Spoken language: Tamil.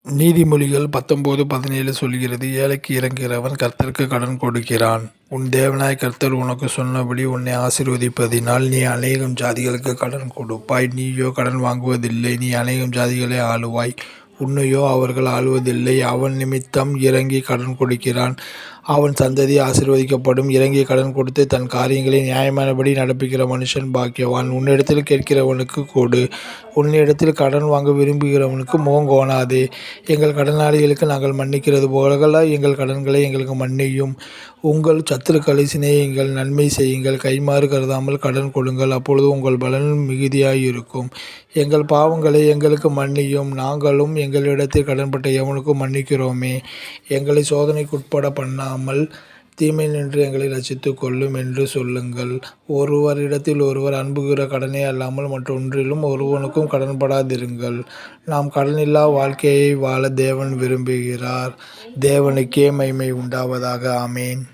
நீதிமொழிகள் 19:17 சொல்கிறது, ஏழைக்கு இரங்குகிறவன் கர்த்தருக்கு கடன் கொடுக்கிறான். உன் தேவனாய கர்த்தர் உனக்கு சொன்னபடி உன்னை ஆசீர்வதிப்பதினால் நீ அநேகம் ஜாதிகளுக்கு கடன் கொடுப்பாய். நீயோ கடன் வாங்குவதில்லை, நீ அநேகம் ஜாதிகளை ஆளுவாய். உன்னையோ அவர்கள் ஆளுவதில்லை. அவன் நிமித்தம் இறங்கி கடன் கொடுக்கிறான், அவன் சந்ததி ஆசீர்வதிக்கப்படும். இறங்கி கடன் கொடுத்து தன் காரியங்களை நியாயமானபடி நடப்பிக்கிற மனுஷன் பாக்கியவான். உன்னிடத்தில் கேட்கிறவனுக்கு கொடு, உன்னிடத்தில் கடன் வாங்க விரும்புகிறவனுக்கு முகங்கோணாதே. எங்கள் கடனாளிகளுக்கு நாங்கள் மன்னிக்கிறது போல எங்கள் கடன்களை எங்களுக்கு மன்னியும். உங்கள் சத்துருக்களை சிநேகியுங்கள், நன்மை செய்யுங்கள், கைமாறு கருதாமல் கடன் கொடுங்கள், அப்பொழுது உங்கள் பலன் மிகுதியாயிருக்கும். எங்கள் பாவங்களை எங்களுக்கு மன்னியும், நாங்களும் எங்களிடத்தில் கடன்பட்ட எவனுக்கும் மன்னிக்கிறோமே. எங்களை சோதனைக்குட்பட பண்ணாமல் தீமை நின்று எங்களை ரட்சித்துக் கொள்ளும் என்று சொல்லுங்கள். ஒருவரிடத்தில் ஒருவர் அன்புகிற கடனே அல்லாமல் மற்றொன்றிலும் ஒருவனுக்கும் கடன்படாதிருங்கள். நாம் கடனில்லா வாழ்க்கையை வாழ தேவன் விரும்புகிறார். தேவனுக்கே மகிமை உண்டாவதாக. ஆமேன்.